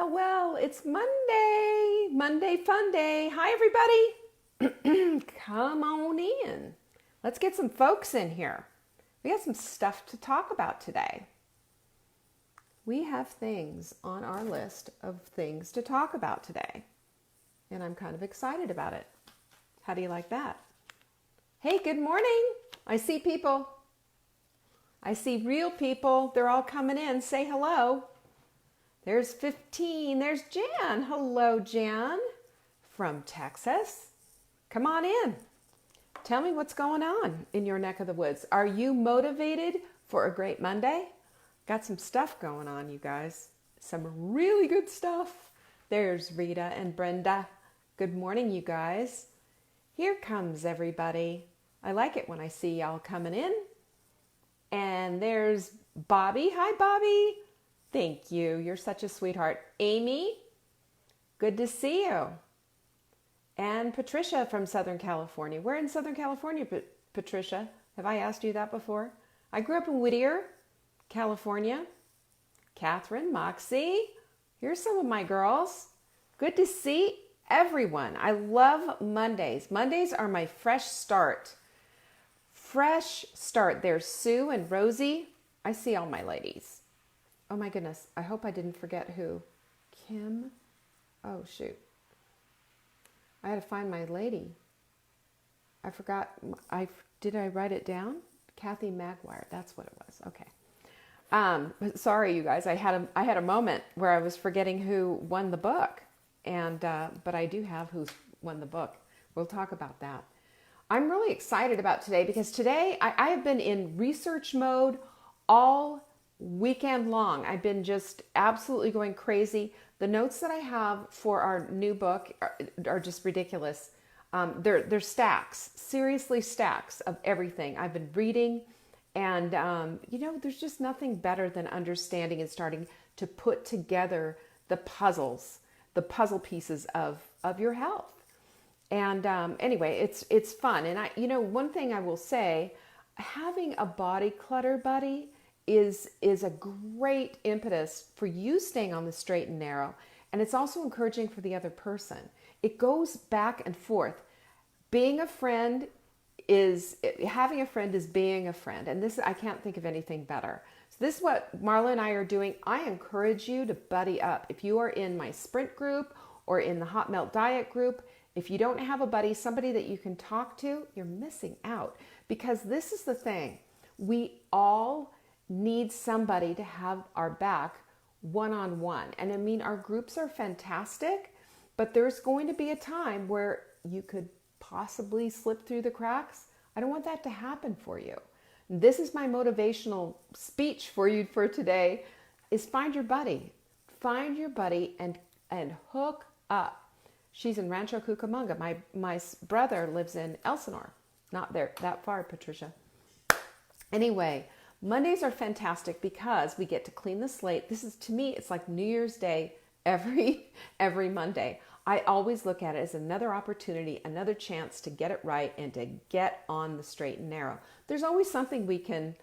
Well, it's Monday. Monday fun day. Hi, everybody. Come on in. Let's get some folks in here. We got some stuff to talk about today. We have things on our list of things to talk about today, and I'm kind of excited about it. How do you like that? Hey, good morning. I see people. I see real people. They're all coming in. Say hello. There's 15. There's Jan. Hello, Jan from Texas. Come on in. Tell me what's going on in your neck of the woods. Are you motivated for a great Monday? Got some stuff going on, you guys. Some really good stuff. There's Rita and Brenda. Good morning, you guys. Here comes everybody. I like it when I see y'all coming in. And there's Bobby. Hi, Bobby. Thank you. You're such a sweetheart. Amy, good to see you. And Patricia from Southern California. Where in Southern California, Patricia? Have I asked you that before? I grew up in Whittier, California. Catherine, Moxie. Here's some of my girls. Good to see everyone. I love Mondays. Mondays are my fresh start. Fresh start. There's Sue and Rosie. I see all my ladies. Oh my goodness. I hope I didn't forget who. Kim. Oh shoot. I had to find my lady. I forgot. Did I write it down? Kathy Maguire. That's what it was. Okay. Sorry, you guys. I had a moment where I was forgetting who won the book, and but I do have who's won the book. We'll talk about that. I'm really excited about today because today I have been in research mode all weekend long. I've been just absolutely going crazy. The notes that I have for our new book are just ridiculous. They're stacks, seriously stacks of everything I've been reading. And, there's just nothing better than understanding and starting to put together the puzzle pieces of your health. And anyway, it's fun. And one thing I will say, having a body clutter buddy is a great impetus for you staying on the straight and narrow. And it's also encouraging for the other person. It goes back and forth. Having a friend is being a friend. And I can't think of anything better. So this is what Marla and I are doing. I encourage you to buddy up. If you are in my sprint group or in the Hot Melt Diet group, if you don't have a buddy, somebody that you can talk to, you're missing out. Because this is the thing. We all need somebody to have our back one-on-one. And I mean, our groups are fantastic, but there's going to be a time where you could possibly slip through the cracks. I don't want that to happen for you. This is my motivational speech for you for today is find your buddy. Find your buddy and hook up. She's in Rancho Cucamonga. My brother lives in Elsinore. Not there that far, Patricia. Anyway, Mondays are fantastic because we get to clean the slate. This is, to me, it's like New Year's Day every Monday. I always look at it as another opportunity, another chance to get it right and to get on the straight and narrow. There's always something we can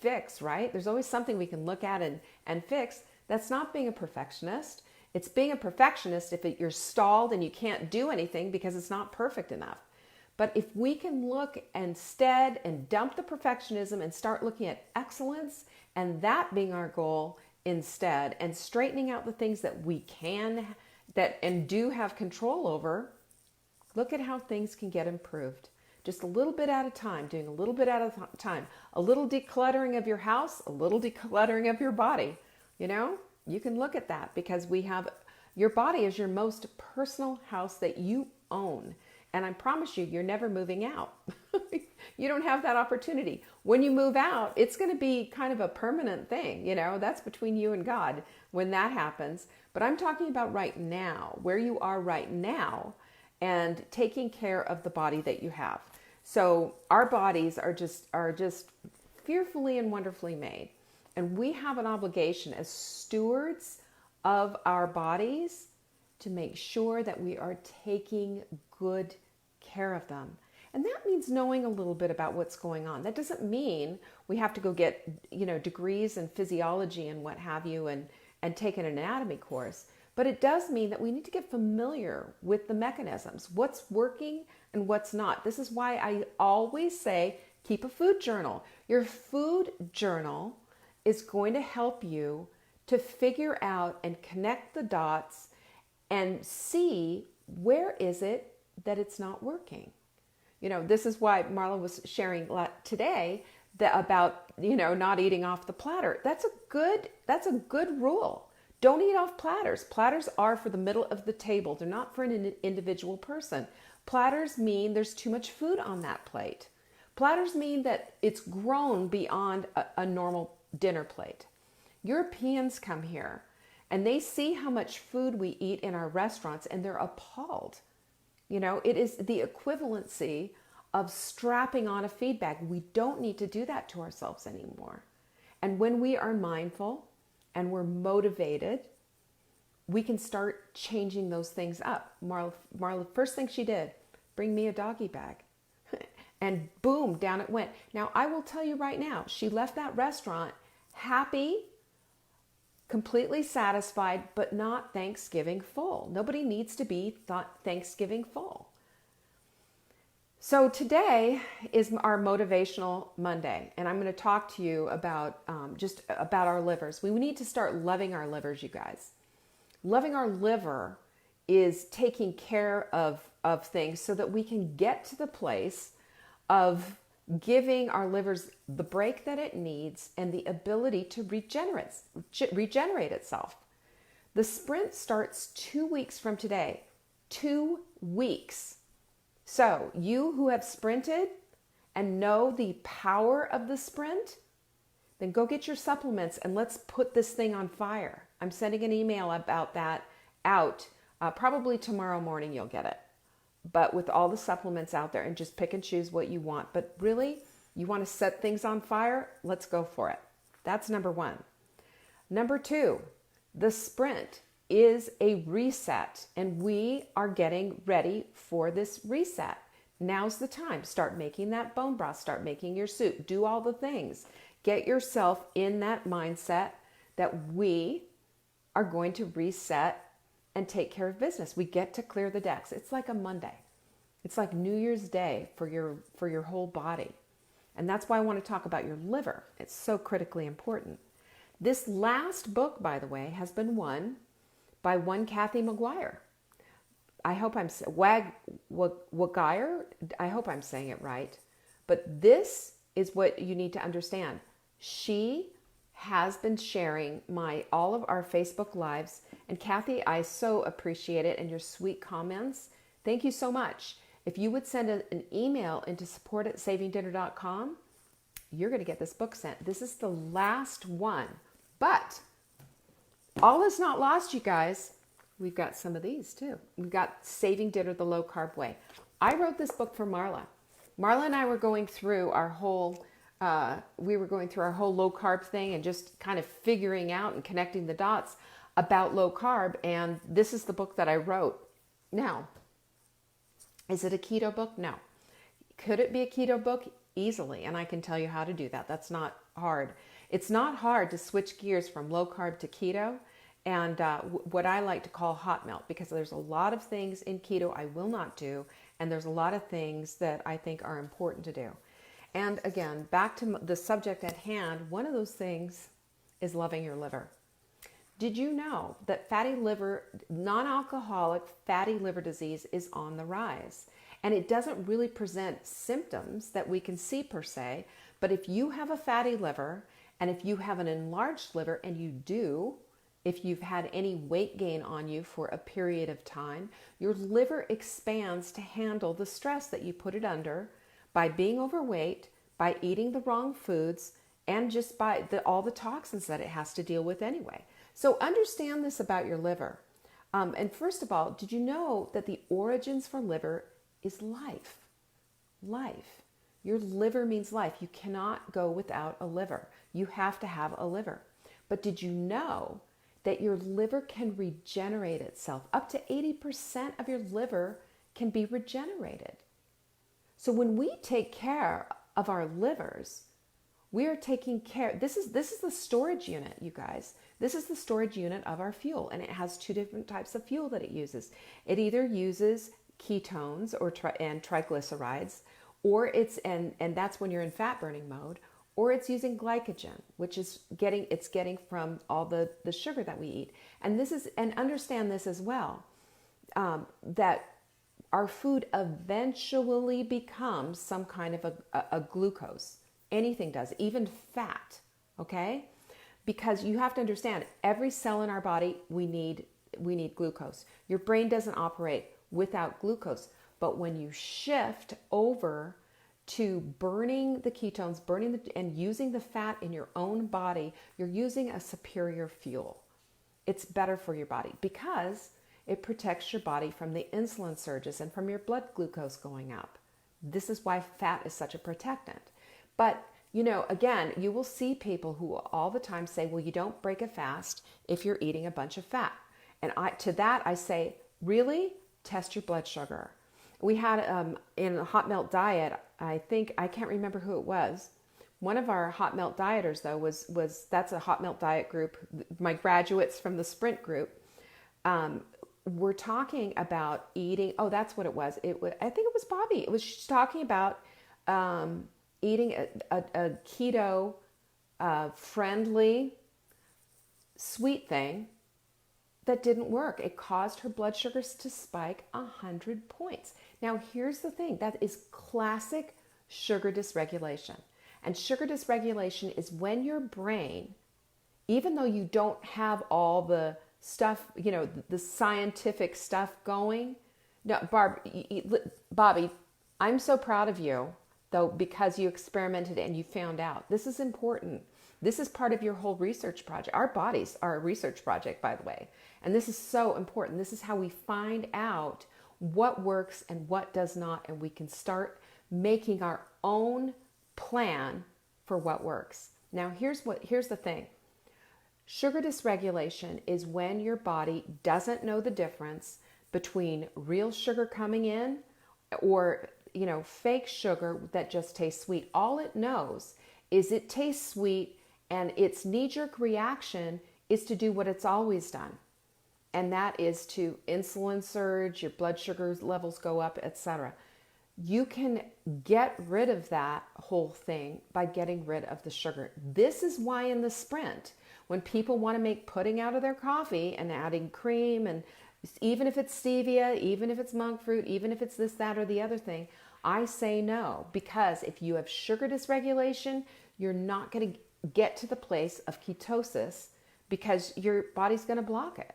fix, right? There's always something we can look at and fix. That's not being a perfectionist. It's being a perfectionist if you're stalled and you can't do anything because it's not perfect enough. But if we can look instead and dump the perfectionism and start looking at excellence and that being our goal instead and straightening out the things that we can and do have control over, look at how things can get improved. Just a little bit at a time, doing a little bit at a time, a little decluttering of your house, a little decluttering of your body. You can look at that because your body is your most personal house that you own. And I promise you're never moving out. You don't have that opportunity. When you move out, it's going to be kind of a permanent thing. That's between you and God when that happens. But I'm talking about right now, where you are right now and taking care of the body that you have. So our bodies are just fearfully and wonderfully made. And we have an obligation as stewards of our bodies to make sure that we are taking good care of them. And that means knowing a little bit about what's going on. That doesn't mean we have to go get, degrees in physiology and what have you, and and take an anatomy course, but it does mean that we need to get familiar with the mechanisms, what's working and what's not. This is why I always say keep a food journal. Your food journal is going to help you to figure out and connect the dots and see where is it that it's not working. You know, this is why Marla was sharing today about, not eating off the platter. That's a good rule. Don't eat off platters. Platters are for the middle of the table. They're not for an individual person. Platters mean there's too much food on that plate. Platters mean that it's grown beyond a normal dinner plate. Europeans come here and they see how much food we eat in our restaurants and they're appalled. It is the equivalency of strapping on a feed bag. We don't need to do that to ourselves anymore. And when we are mindful and we're motivated, we can start changing those things up. Marla, first thing she did, bring me a doggy bag. And boom, down it went. Now, I will tell you right now, she left that restaurant happy, completely satisfied, but not Thanksgiving full. Nobody needs to be Thanksgiving full. So today is our Motivational Monday, and I'm going to talk to you about just about our livers. We need to start loving our livers, you guys. Loving our liver is taking care of things so that we can get to the place of giving our livers the break that it needs and the ability to regenerate itself. The sprint starts 2 weeks from today. 2 weeks. So you who have sprinted and know the power of the sprint, then go get your supplements and let's put this thing on fire. I'm sending an email about that out. Probably tomorrow morning you'll get it. But with all the supplements out there, and just pick and choose what you want. But really, you want to set things on fire? Let's go for it. That's number one. Number two, the sprint is a reset, and we are getting ready for this reset. Now's the time. Start making that bone broth. Start making your soup. Do all the things. Get yourself in that mindset that we are going to reset and take care of business. We get to clear the decks. It's like a Monday. It's like New Year's Day for your whole body. And that's why I want to talk about your liver. It's so critically important. This last book, by the way, has been won by one Kathy McGuire. I hope I'm Wagire. I hope I'm saying it right. But this is what you need to understand. She has been sharing all of our Facebook Lives. And Kathy, I so appreciate it and your sweet comments. Thank you so much. If you would send an email into support@savingdinner.com, you're going to get this book sent. This is the last one. But all is not lost, you guys. We've got some of these too. We've got Saving Dinner the Low Carb Way. I wrote this book for Marla. Marla and I were going through our whole low carb thing and just kind of figuring out and connecting the dots about low carb. And this is the book that I wrote. Now, is it a keto book? No. Could it be a keto book? Easily. And I can tell you how to do that. That's not hard. It's not hard to switch gears from low carb to keto and what I like to call hot melt, because there's a lot of things in keto I will not do. And there's a lot of things that I think are important to do. And again, back to the subject at hand, one of those things is loving your liver. Did you know that non-alcoholic fatty liver disease is on the rise? And it doesn't really present symptoms that we can see per se, but if you have a fatty liver and if you have an enlarged liver, and you do, if you've had any weight gain on you for a period of time, your liver expands to handle the stress that you put it under by being overweight, by eating the wrong foods, and just by all the toxins that it has to deal with anyway. So understand this about your liver. And first of all, did you know that the origins for liver is life? Life. Your liver means life. You cannot go without a liver. You have to have a liver. But did you know that your liver can regenerate itself? Up to 80% of your liver can be regenerated. So when we take care of our livers, We are taking care. This is the storage unit, you guys. This is the storage unit of our fuel, and it has two different types of fuel that it uses. It either uses ketones and triglycerides, or and that's when you're in fat burning mode, or it's using glycogen, which is getting from all the sugar that we eat. And understand this as well, that our food eventually becomes some kind of a glucose. Anything does, even fat, okay? Because you have to understand, every cell in our body, we need glucose. Your brain doesn't operate without glucose. But when you shift over to burning the ketones, and using the fat in your own body, you're using a superior fuel. It's better for your body because it protects your body from the insulin surges and from your blood glucose going up. This is why fat is such a protectant. But, again, you will see people who all the time say, well, you don't break a fast if you're eating a bunch of fat. And to that I say, really? Test your blood sugar. We had in a hot melt diet, I can't remember who it was. One of our hot melt dieters though that's a hot melt diet group. My graduates from the sprint group were talking about eating. Oh, that's what it was. I think it was Bobby. She's talking about eating a keto friendly sweet thing that didn't work. It caused her blood sugars to spike 100 points. Now, here's the thing. That is classic sugar dysregulation. And sugar dysregulation is when your brain, even though you don't have all the stuff, the scientific stuff going. No, Bobby, I'm so proud of you, though, because you experimented and you found out. This is important. This is part of your whole research project. Our bodies are a research project, by the way. And this is so important. This is how we find out what works and what does not. And we can start making our own plan for what works. Now, here's the thing. Sugar dysregulation is when your body doesn't know the difference between real sugar coming in or, fake sugar that just tastes sweet. All it knows is it tastes sweet, and its knee-jerk reaction is to do what it's always done. And that is to insulin surge, your blood sugar levels go up, etc. You can get rid of that whole thing by getting rid of the sugar. This is why in the sprint, when people want to make pudding out of their coffee and adding cream, and even if it's stevia, even if it's monk fruit, even if it's this, that, or the other thing, I say no. Because if you have sugar dysregulation, you're not going to get to the place of ketosis because your body's going to block it.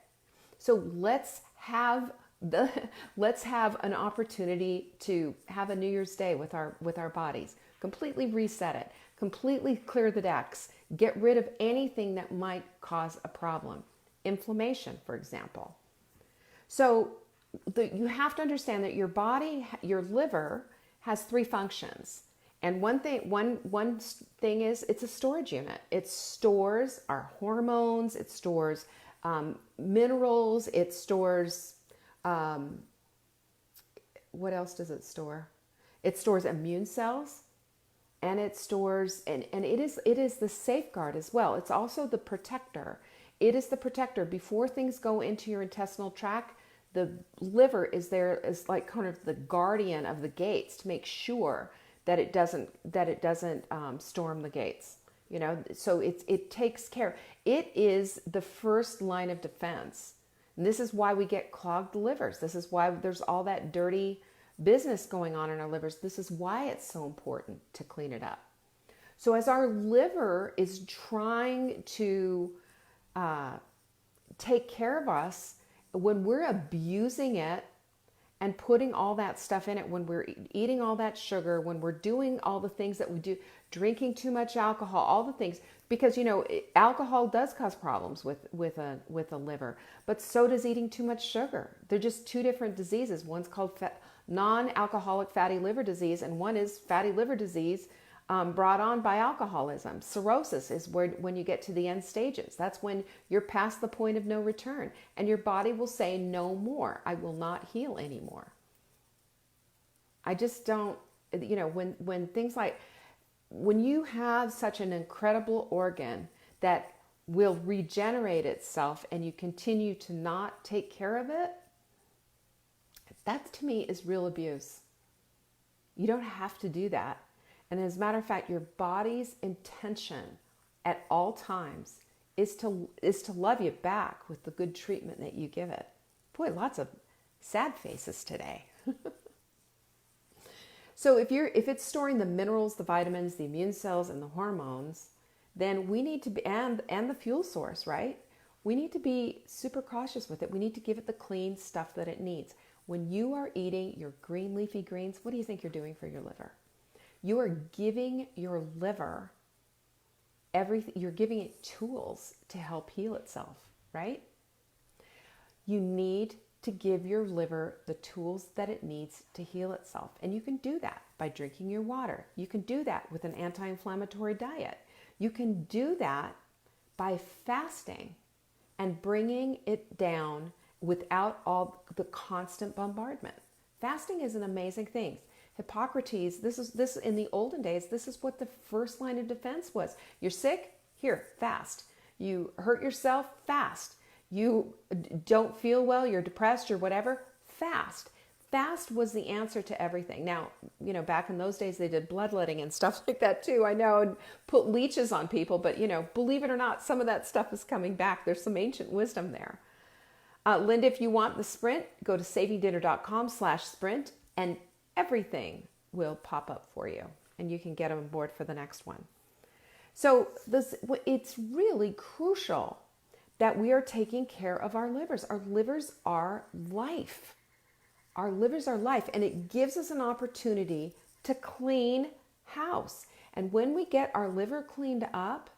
So let's have an opportunity to have a New Year's Day with our bodies. Completely reset it. Completely clear the decks. Get rid of anything that might cause a problem. Inflammation, for example. So you have to understand that your body, your liver, has three functions. And one thing is it's a storage unit. It stores our hormones. It stores minerals. It stores, what else does it store? It stores immune cells, and it stores, and it is the safeguard as well. It's also the protector. It is the protector. Before things go into your intestinal tract, the liver is there as like kind of the guardian of the gates to make sure that it doesn't storm the gates. So it takes care. It is the first line of defense. And this is why we get clogged livers. This is why there's all that dirty business going on in our livers. This is why it's so important to clean it up. So as our liver is trying to take care of us, when we're abusing it and putting all that stuff in it, when we're eating all that sugar, when we're doing all the things that we do, drinking too much alcohol, all the things, because alcohol does cause problems with a liver, but so does eating too much sugar. They're just two different diseases. One's called non-alcoholic fatty liver disease, and one is fatty liver disease brought on by alcoholism. Cirrhosis is when you get to the end stages. That's when you're past the point of no return, and your body will say no more. I will not heal anymore. I just don't, when things like when you have such an incredible organ that will regenerate itself and you continue to not take care of it, that to me is real abuse. You don't have to do that. And as a matter of fact, your body's intention at all times is to love you back with the good treatment that you give it. Boy, lots of sad faces today. So if it's storing the minerals, the vitamins, the immune cells, and the hormones, then we need to be, and the fuel source, right? We need to be super cautious with it. We need to give it the clean stuff that it needs. When you are eating your green leafy greens, what do you think you're doing for your liver? You are giving your liver everything. You're giving it tools to help heal itself, right? You need to give your liver the tools that it needs to heal itself. And you can do that by drinking your water. You can do that with an anti-inflammatory diet. You can do that by fasting and bringing it down without all the constant bombardment. Fasting is an amazing thing. Hippocrates, this in the olden days, this is what the first line of defense was. You're sick? Here, fast. You hurt yourself? Fast. You don't feel well, you're depressed or whatever? Fast. Fast was the answer to everything. Now, back in those days, they did bloodletting and stuff like that too. I know, and put leeches on people, but believe it or not, some of that stuff is coming back. There's some ancient wisdom there. Linda, if you want the sprint, go to savingdinner.com/sprint and everything will pop up for you and you can get on board for the next one. So it's really crucial that we are taking care of our livers. Our livers are life. Our livers are life, and it gives us an opportunity to clean house. And when we get our liver cleaned up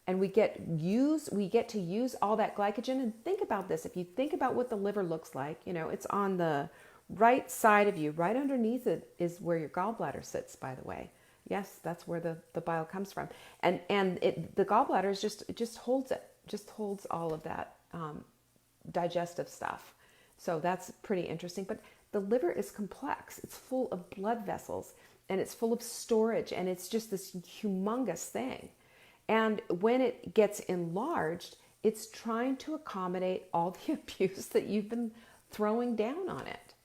and we get to use all that glycogen, and think about this. If you think about what the liver looks like, it's on the right side of you, right underneath it is where your gallbladder sits, by the way. Yes, that's where the bile comes from. And the gallbladder is just holds it. Just holds all of that digestive stuff. So that's pretty interesting. But the liver is complex. It's full of blood vessels and it's full of storage and it's just this humongous thing. And when it gets enlarged, it's trying to accommodate all the abuse that you've been throwing down on it.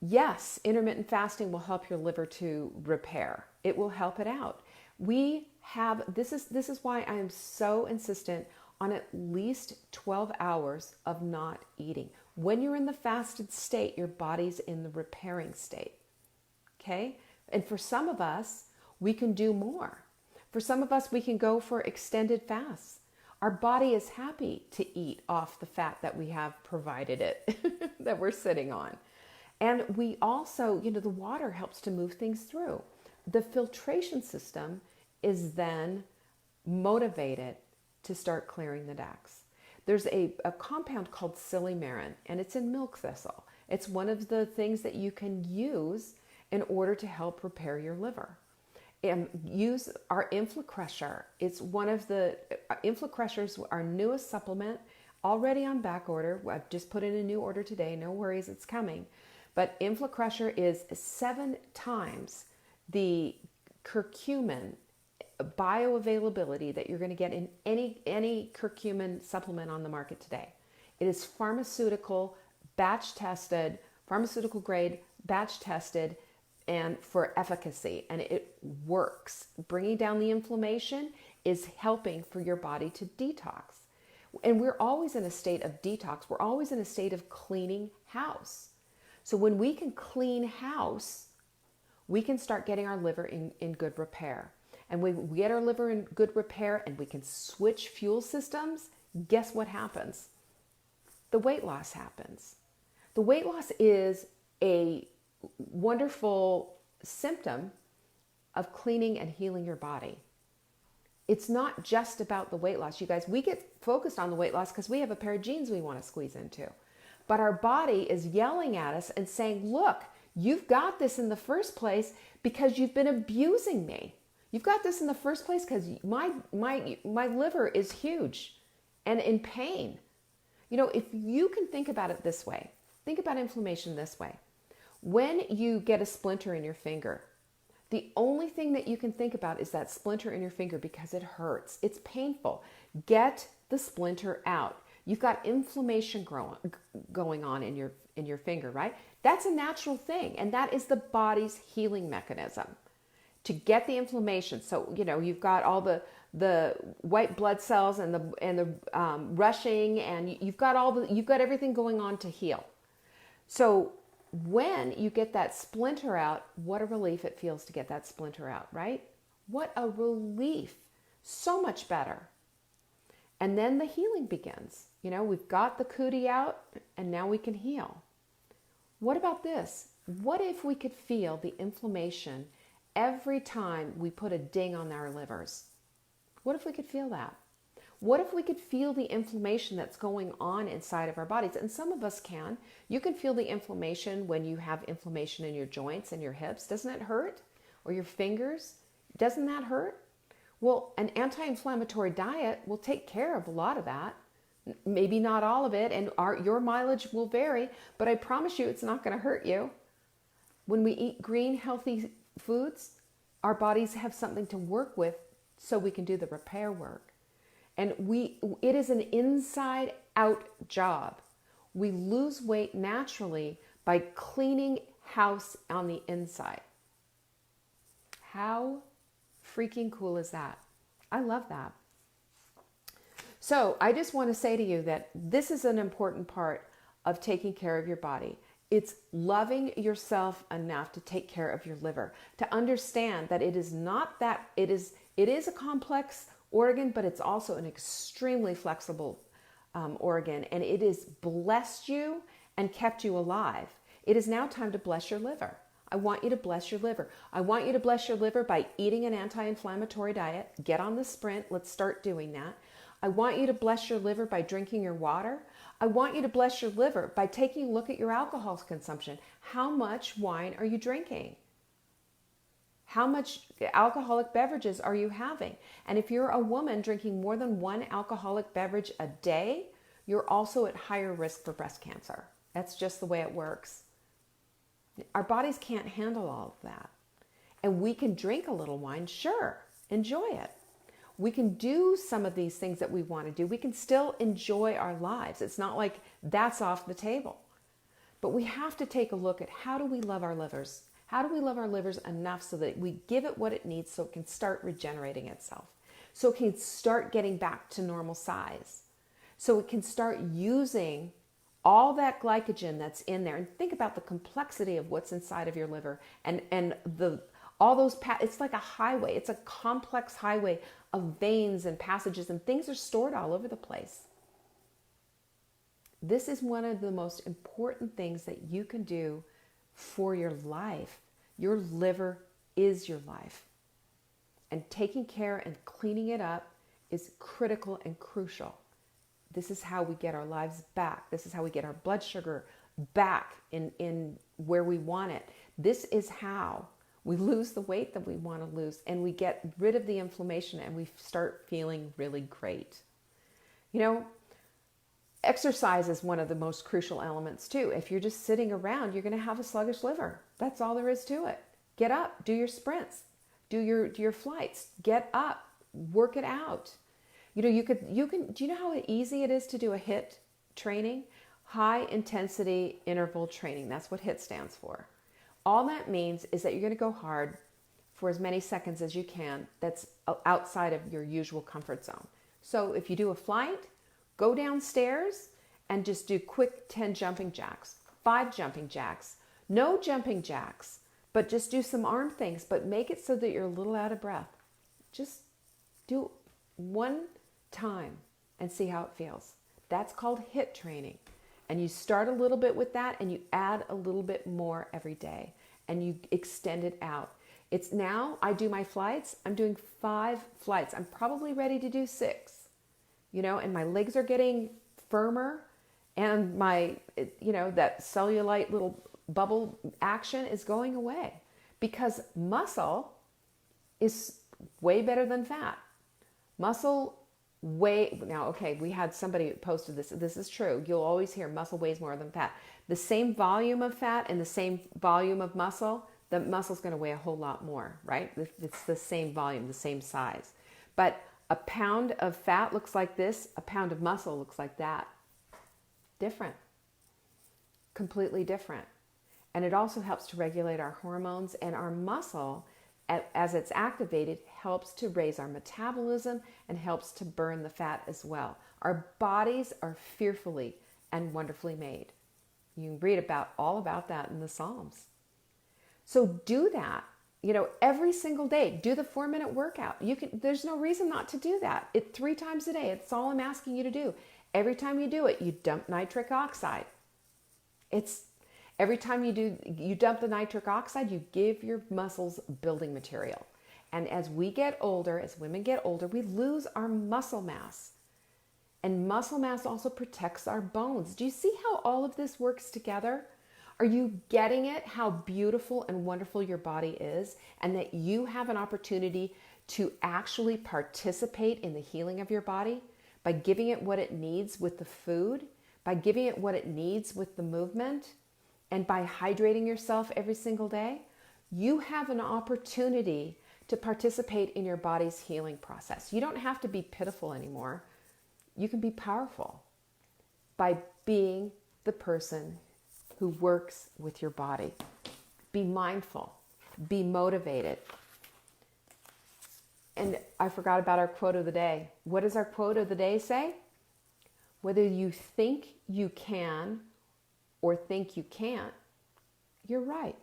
Yes, intermittent fasting will help your liver to repair. It will help it out. This is why I am so insistent on at least 12 hours of not eating. When you're in the fasted state, your body's in the repairing state. Okay? And for some of us, we can do more. For some of us, we can go for extended fasts. Our body is happy to eat off the fat that we have provided it, that we're sitting on. And we also, the water helps to move things through. The filtration system is then motivated to start clearing the decks. There's a compound called silymarin, and it's in milk thistle. It's one of the things that you can use in order to help repair your liver. And use our InflaCrusher. It's one of the InflaCrushers, our newest supplement, already on back order. I've just put in a new order today. No worries, it's coming. But InflaCrusher is 7 times the curcumin bioavailability that you're going to get in any curcumin supplement on the market today. It is pharmaceutical grade, batch tested, and for efficacy, and it works. Bringing down the inflammation is helping for your body to detox. And we're always in a state of detox. We're always in a state of cleaning house. So when we can clean house, we can start getting our liver in good repair. And when we get our liver in good repair and we can switch fuel systems, guess what happens? The weight loss happens. The weight loss is a wonderful symptom of cleaning and healing your body. It's not just about the weight loss. You guys, we get focused on the weight loss because we have a pair of jeans we want to squeeze into. But our body is yelling at us and saying, look, you've got this in the first place because you've been abusing me. You've got this in the first place because my liver is huge and in pain. If you can think about it this way, think about inflammation this way. When you get a splinter in your finger, The only thing that you can think about is that splinter in your finger because it hurts. It's painful. Get the splinter out. You've got inflammation going on in your finger, right? That's a natural thing, and that is the body's healing mechanism to get the inflammation. So you've got all the white blood cells and the rushing, and you've got everything going on to heal. So when you get that splinter out, what a relief it feels to get that splinter out, right? What a relief. So much better. And then the healing begins. We've got the cootie out and now we can heal. What about this? What if we could feel the inflammation every time we put a ding on our livers? What if we could feel that? What if we could feel the inflammation that's going on inside of our bodies? And some of us can. You can feel the inflammation when you have inflammation in your joints and your hips. Doesn't it hurt? Or your fingers? Doesn't that hurt? Well, an anti-inflammatory diet will take care of a lot of that. Maybe not all of it, and your mileage will vary, but I promise you it's not going to hurt you. When we eat green, healthy foods, our bodies have something to work with so we can do the repair work. And it is an inside out job. We lose weight naturally by cleaning house on the inside. How freaking cool is that? I love that. So I just want to say to you that this is an important part of taking care of your body. It's loving yourself enough to take care of your liver, to understand that it is a complex organ, but it's also an extremely flexible organ, and it has blessed you and kept you alive. It is now time to bless your liver. I want you to bless your liver. I want you to bless your liver by eating an anti-inflammatory diet. Get on the sprint. Let's start doing that. I want you to bless your liver by drinking your water. I want you to bless your liver by taking a look at your alcohol consumption. How much wine are you drinking? How much alcoholic beverages are you having? And if you're a woman drinking more than one alcoholic beverage a day, you're also at higher risk for breast cancer. That's just the way it works. Our bodies can't handle all of that. And we can drink a little wine, sure, enjoy it. We can do some of these things that we want to do. We can still enjoy our lives. It's not like that's off the table. But we have to take a look at how do we love our livers? How do we love our livers enough so that we give it what it needs so it can start regenerating itself? So it can start getting back to normal size. So it can start using all that glycogen that's in there. And think about the complexity of what's inside of your liver and all those it's like a highway. It's a complex highway of veins and passages, and things are stored all over the place. This is one of the most important things that you can do for your life. Your liver is your life. And taking care and cleaning it up is critical and crucial. This is how we get our lives back. This is how we get our blood sugar back in where we want it. This is how we lose the weight that we want to lose, and we get rid of the inflammation, and we start feeling really great. Exercise is one of the most crucial elements too. If you're just sitting around, you're going to have a sluggish liver. That's all there is to it. Get up, do your sprints, do your flights, get up, work it out. You can, do you know how easy it is to do a HIIT training? High intensity interval training. That's what HIIT stands for. All that means is that you're going to go hard for as many seconds as you can. That's outside of your usual comfort zone. So if you do a flight, go downstairs and just do quick 10 jumping jacks, 5 jumping jacks, no jumping jacks, but just do some arm things, but make it so that you're a little out of breath. Just do one time and see how it feels. That's called HIIT training. And you start a little bit with that and you add a little bit more every day and you extend it out. It's now, I do my flights. I'm doing 5 flights. I'm probably ready to do 6, and my legs are getting firmer and my, that cellulite little bubble action is going away because muscle is way better than fat. Now, okay, we had somebody posted this. This is true. You'll always hear muscle weighs more than fat. The same volume of fat and the same volume of muscle, the muscle's going to weigh a whole lot more, right? It's the same volume, the same size. But a pound of fat looks like this, a pound of muscle looks like that. Different. Completely different. And it also helps to regulate our hormones, and our muscle, as it's activated, helps to raise our metabolism and helps to burn the fat as well. Our bodies are fearfully and wonderfully made. You can read all about that in the Psalms. So do that, every single day. Do the 4-minute workout. There's no reason not to do that. 3 times a day. It's all I'm asking you to do. Every time you do it, you dump nitric oxide. Every time you dump the nitric oxide, you give your muscles building material. And as we get older, as women get older, we lose our muscle mass. And muscle mass also protects our bones. Do you see how all of this works together? Are you getting it, how beautiful and wonderful your body is, and that you have an opportunity to actually participate in the healing of your body by giving it what it needs with the food, by giving it what it needs with the movement, and by hydrating yourself every single day? You have an opportunity to participate in your body's healing process. You don't have to be pitiful anymore. You can be powerful by being the person who works with your body. Be mindful, be motivated. And I forgot about our quote of the day. What does our quote of the day say? Whether you think you can or think you can't, you're right.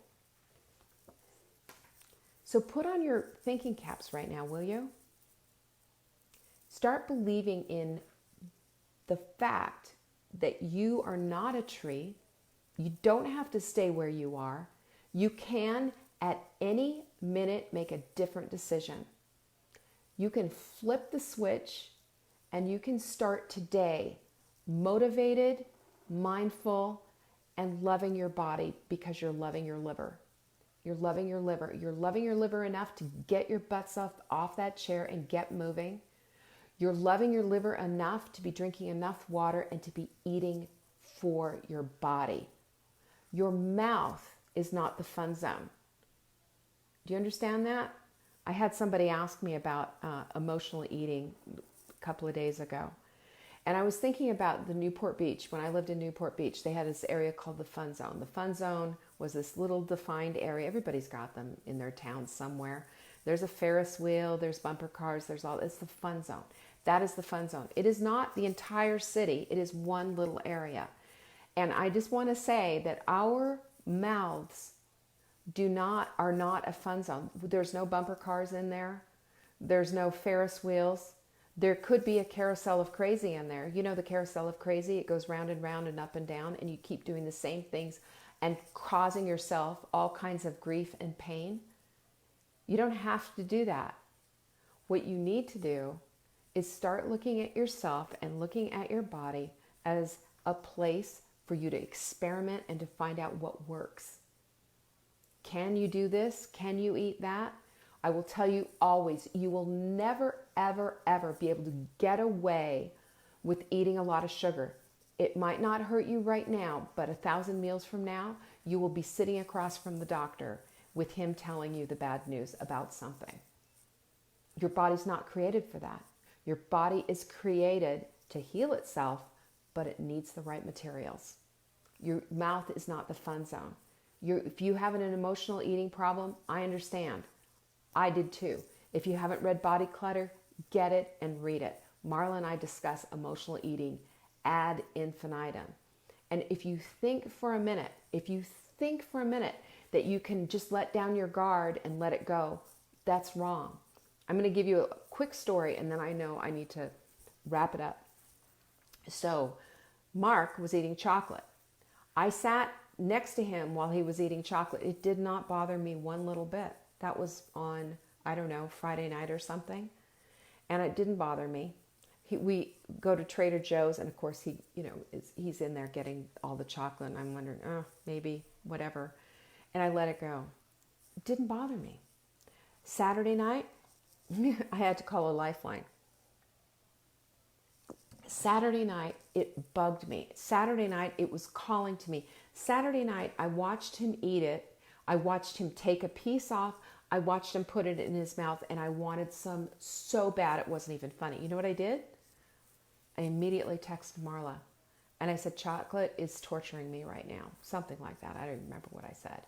So put on your thinking caps right now, will you? Start believing in the fact that you are not a tree. You don't have to stay where you are. You can, at any minute, make a different decision. You can flip the switch and you can start today motivated, mindful, and loving your body because you're loving your liver. You're loving your liver. You're loving your liver enough to get your butts up off that chair and get moving. You're loving your liver enough to be drinking enough water and to be eating for your body. Your mouth is not the fun zone. Do you understand that? I had somebody ask me about emotional eating a couple of days ago. And I was thinking about the Newport Beach. When I lived in Newport Beach, they had this area called the Fun Zone. The Fun Zone was this little defined area. Everybody's got them in their town somewhere. There's a Ferris wheel, there's bumper cars, it's the Fun Zone. That is the Fun Zone. It is not the entire city. It is one little area. And I just want to say that our mouths are not a fun zone. There's no bumper cars in there. There's no Ferris wheels. There could be a carousel of crazy in there. You know the carousel of crazy? It goes round and round and up and down, and you keep doing the same things and causing yourself all kinds of grief and pain. You don't have to do that. What you need to do is start looking at yourself and looking at your body as a place for you to experiment and to find out what works. Can you do this? Can you eat that? I will tell you always, you will never, ever, ever be able to get away with eating a lot of sugar. It might not hurt you right now, but 1,000 meals from now, you will be sitting across from the doctor with him telling you the bad news about something. Your body's not created for that. Your body is created to heal itself, but it needs the right materials. Your mouth is not the fun zone. If you have an emotional eating problem, I understand. I did too. If you haven't read Body Clutter, get it and read it. Marla and I discuss emotional eating ad infinitum. And if you think for a minute that you can just let down your guard and let it go, that's wrong. I'm going to give you a quick story and then I know I need to wrap it up. So Mark was eating chocolate. I sat next to him while he was eating chocolate. It did not bother me one little bit. That was on, I don't know, Friday night or something. And it didn't bother me. We go to Trader Joe's and of course he's in there getting all the chocolate and I'm wondering, maybe, whatever. And I let it go. It didn't bother me. Saturday night, I had to call a lifeline. Saturday night, it bugged me. Saturday night, it was calling to me. Saturday night, I watched him eat it. I watched him take a piece off. I watched him put it in his mouth, and I wanted some so bad it wasn't even funny. You know what I did? I immediately texted Marla, and I said, chocolate is torturing me right now. Something like that. I don't remember what I said.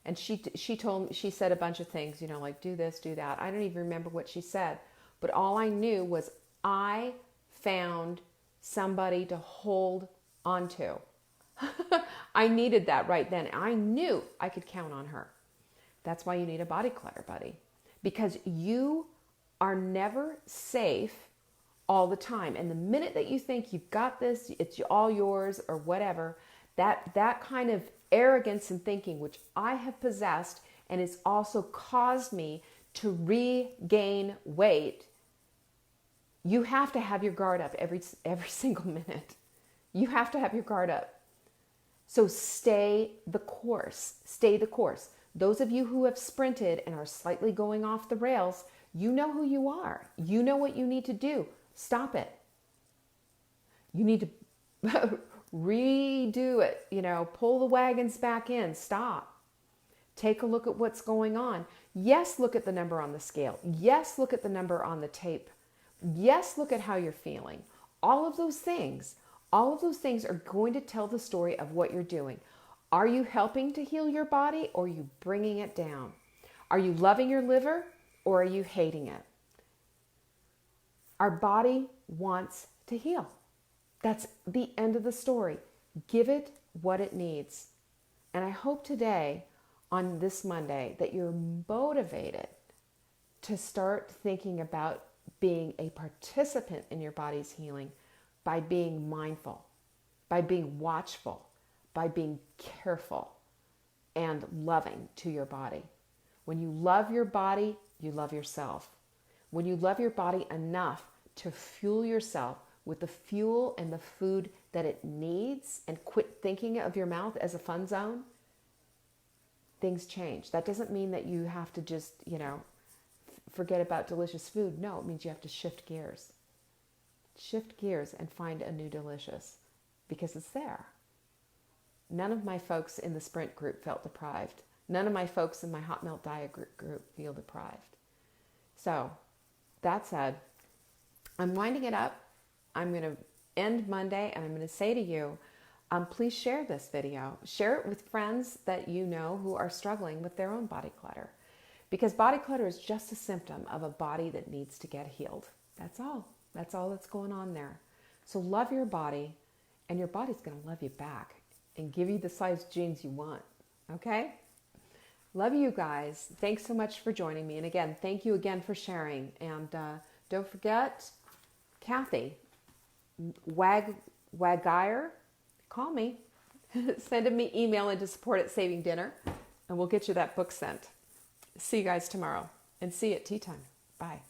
And she said a bunch of things, you know, like do this, do that. I don't even remember what she said. But all I knew was I found somebody to hold onto. I needed that right then. I knew I could count on her. That's why you need a body clutter buddy. Because you are never safe all the time. And the minute that you think you've got this, it's all yours or whatever, that kind of arrogance and thinking, which I have possessed and it's also caused me to regain weight, you have to have your guard up every single minute. You have to have your guard up. So stay the course. Stay the course. Those of you who have sprinted and are slightly going off the rails, you know who you are. You know what you need to do. Stop it. You need to redo it. You know, pull the wagons back in. Stop. Take a look at what's going on. Yes, look at the number on the scale. Yes, look at the number on the tape. Yes, look at how you're feeling. All of those things are going to tell the story of what you're doing. Are you helping to heal your body or are you bringing it down? Are you loving your liver or are you hating it? Our body wants to heal. That's the end of the story. Give it what it needs. And I hope today, on this Monday, that you're motivated to start thinking about being a participant in your body's healing by being mindful, by being watchful, by being careful and loving to your body. When you love your body, you love yourself. When you love your body enough to fuel yourself with the fuel and the food that it needs and quit thinking of your mouth as a fun zone, things change. That doesn't mean that you have to just, forget about delicious food. No, it means you have to shift gears. Shift gears and find a new delicious because it's there. None of my folks in the sprint group felt deprived. None of my folks in my hot melt diet group feel deprived. So that said, I'm winding it up. I'm going to end Monday and I'm going to say to you, please share this video. Share it with friends that you know who are struggling with their own body clutter. Because body clutter is just a symptom of a body that needs to get healed. That's all. That's all that's going on there. So love your body, and your body's going to love you back and give you the size jeans you want. Okay? Love you guys. Thanks so much for joining me. And again, thank you again for sharing. And don't forget, Kathy, Wagire, call me. Send me email into support@saving-dinner, and we'll get you that book sent. See you guys tomorrow, and see you at tea time. Bye.